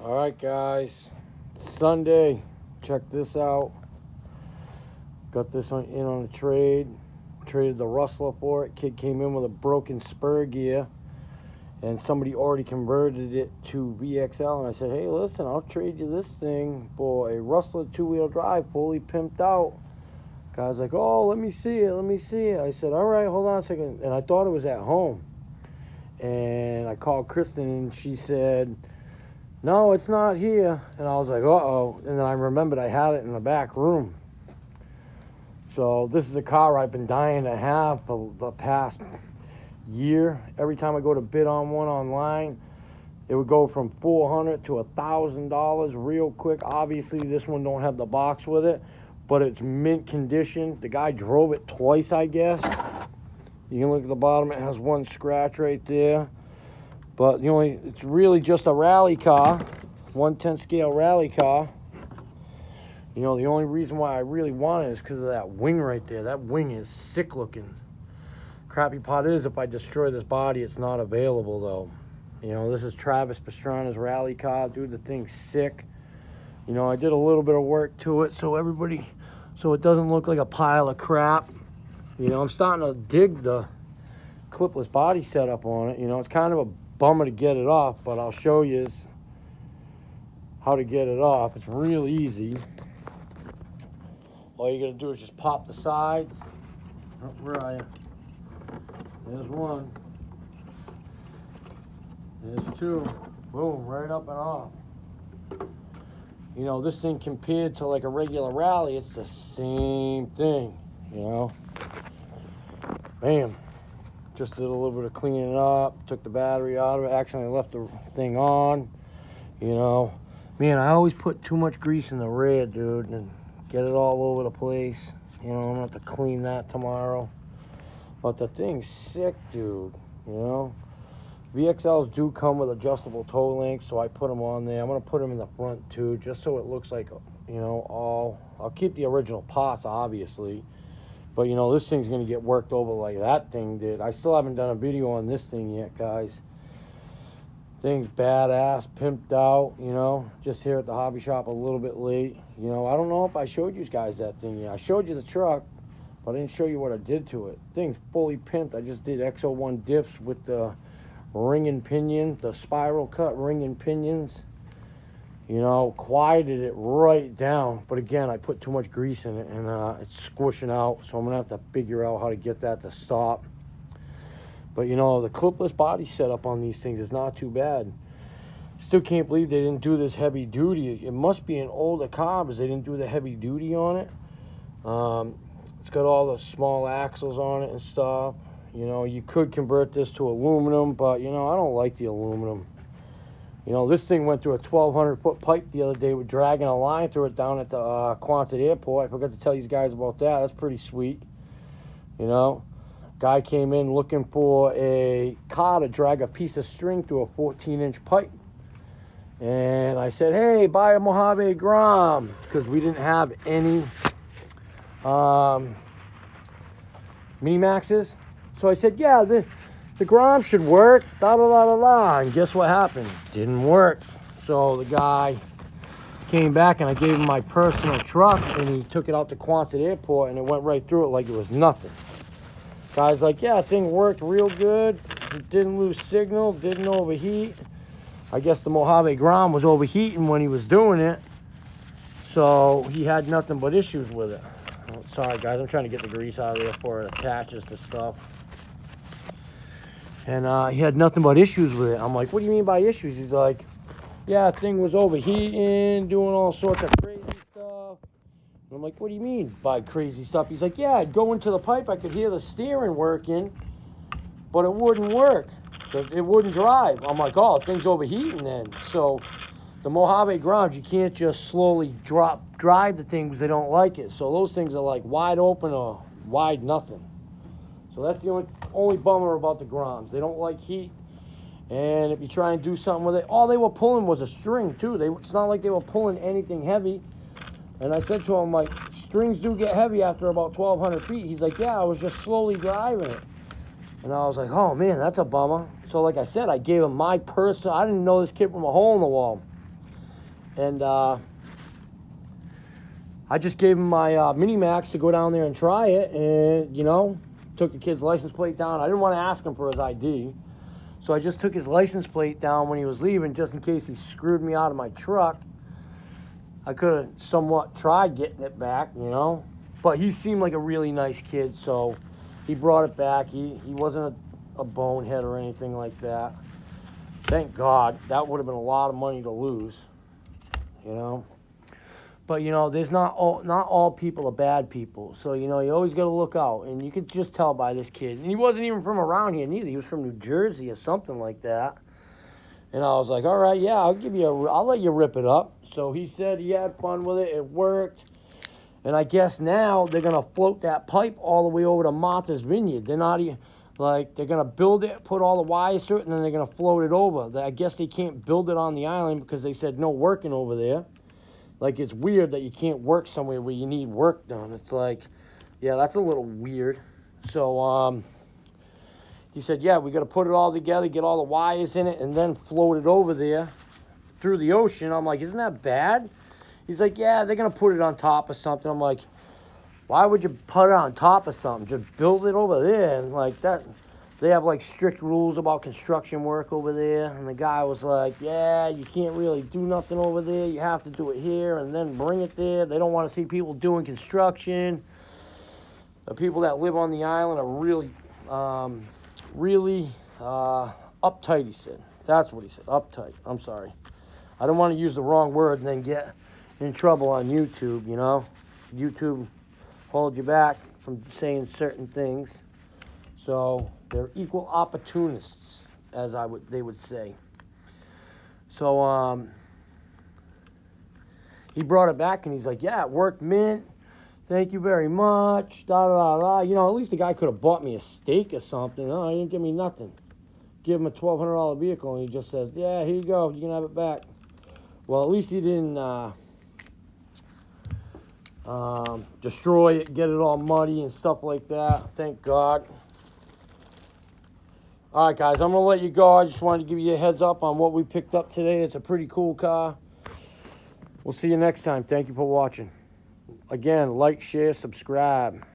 All right, guys. Sunday. Check this out. Got this one in on a trade. Traded the Rustler for it. Kid came in with a broken spur gear, and somebody already converted it to VXL. And I said, hey, listen, I'll trade you this thing for a Rustler two-wheel drive, fully pimped out. Guy's like, oh, let me see it. I said, all right, hold on a second. And I thought it was at home. And I called Kristen, and she said, no, it's not here. And I was like, uh-oh. And then I remembered I had it in the back room. So this is a car I've been dying to have for the past year. Every time I go to bid on one online, it would go from $400 to $1,000 real quick. Obviously, this one don't have the box with it, but it's mint condition. The guy drove it twice, I guess. You can look at the bottom. It has one scratch right there. But it's really just a rally car, 1/10 scale rally car. The only reason why I really want it is because of that wing right there. That wing is sick looking. Crappy part is, if I destroy this body, it's not available though. This is Travis Pastrana's rally car. Dude, the thing's sick. I did a little bit of work to it so it doesn't look like a pile of crap. I'm starting to dig the clipless body setup on it. It's kind of a bummer to get it off, but I'll show you how to get it off. It's real easy. All you gotta do is just pop the sides. Oh, where are you? There's one. There's two. Boom, right up and off. This thing compared to like a regular rally, it's the same thing, Bam. Just did a little bit of cleaning up, took the battery out of it. Actually, I left the thing on, Man, I always put too much grease in the rear, dude, and get it all over the place. I'm gonna have to clean that tomorrow. But the thing's sick, dude, VXLs do come with adjustable toe links, so I put them on there. I'm gonna put them in the front too, just so it looks like, I'll keep the original parts, obviously. But, this thing's going to get worked over like that thing did. I still haven't done a video on this thing yet, guys. Thing's badass, pimped out, Just here at the hobby shop a little bit late. I don't know if I showed you guys that thing yet. I showed you the truck, but I didn't show you what I did to it. Thing's fully pimped. I just did X01 diffs with the ring and pinion, the spiral cut ring and pinions. Quieted it right down. But again, I put too much grease in it, and it's squishing out. So I'm going to have to figure out how to get that to stop. But, the clipless body setup on these things is not too bad. Still can't believe they didn't do this heavy duty. It must be an older car because they didn't do the heavy duty on it. It's got all the small axles on it and stuff. You could convert this to aluminum, but, I don't like the aluminum. This thing went through a 1,200-foot pipe the other day with dragging a line through it down at the Quonset Airport. I forgot to tell you guys about that. That's pretty sweet. Guy came in looking for a car to drag a piece of string through a 14-inch pipe. And I said, hey, buy a Mojave Grom, because we didn't have any Mini Maxes. So I said, yeah, the Grom should work, and guess what happened? Didn't work. So the guy came back, and I gave him my personal truck, and he took it out to Quonset Airport, and it went right through it like it was nothing. Guy's like, yeah, thing worked real good. It didn't lose signal, didn't overheat. I guess the Mojave Grom was overheating when he was doing it, so he had nothing but issues with it. Oh, sorry, guys, I'm trying to get the grease out of there before it attaches to stuff. And he had nothing but issues with it. I'm like, what do you mean by issues? He's like, yeah, thing was overheating, doing all sorts of crazy stuff. And I'm like, what do you mean by crazy stuff? He's like, yeah, I'd go into the pipe, I could hear the steering working, but it wouldn't work. It wouldn't drive. I'm like, oh, thing's overheating then. So the Mojave Groms, you can't just slowly drive the thing because they don't like it. So those things are like wide open or wide nothing. So that's the only bummer about the Groms. They don't like heat. And if you try and do something with it, all they were pulling was a string too. It's not like they were pulling anything heavy. And I said to him, like, strings do get heavy after about 1,200 feet. He's like, yeah, I was just slowly driving it. And I was like, oh man, that's a bummer. So like I said, I gave him my personal, I didn't know this kid from a hole in the wall. And I just gave him my Mini Max to go down there and try it, and, you know, took the kid's license plate down. I didn't want to ask him for his ID, so I just took his license plate down when he was leaving, just in case he screwed me out of my truck. I could have somewhat tried getting it back, you know, but he seemed like a really nice kid, so he brought it back. He wasn't a bonehead or anything like that. Thank God. That would have been a lot of money to lose, you know. But, you know, there's not all people are bad people. So, you know, you always got to look out. And you could just tell by this kid. And he wasn't even from around here neither. He was from New Jersey or something like that. And I was like, all right, yeah, I'll let you rip it up. So he said he had fun with it. It worked. And I guess now they're going to float that pipe all the way over to Martha's Vineyard. They're not even, like, they're going to build it, put all the wires through it, and then they're going to float it over. I guess they can't build it on the island because they said no working over there. Like, it's weird that you can't work somewhere where you need work done. It's like, yeah, that's a little weird. So, he said, yeah, we got to put it all together, get all the wires in it, and then float it over there through the ocean. I'm like, isn't that bad? He's like, yeah, they're going to put it on top of something. I'm like, why would you put it on top of something? Just build it over there. And, like, that, they have, like, strict rules about construction work over there. And the guy was like, yeah, you can't really do nothing over there. You have to do it here and then bring it there. They don't want to see people doing construction. The people that live on the island are really uptight, he said. That's what he said, uptight. I'm sorry. I don't want to use the wrong word and then get in trouble on YouTube, you know. YouTube hold you back from saying certain things. So they're equal opportunists, as they would say. So he brought it back and he's like, yeah, it worked mint. Thank you very much. Da da da. You know, at least the guy could have bought me a steak or something. No, he didn't give me nothing. Give him a $1,200 vehicle and he just says, yeah, here you go. You can have it back. Well, at least he didn't destroy it, get it all muddy and stuff like that. Thank God. All right, guys, I'm going to let you go. I just wanted to give you a heads up on what we picked up today. It's a pretty cool car. We'll see you next time. Thank you for watching. Again, like, share, subscribe.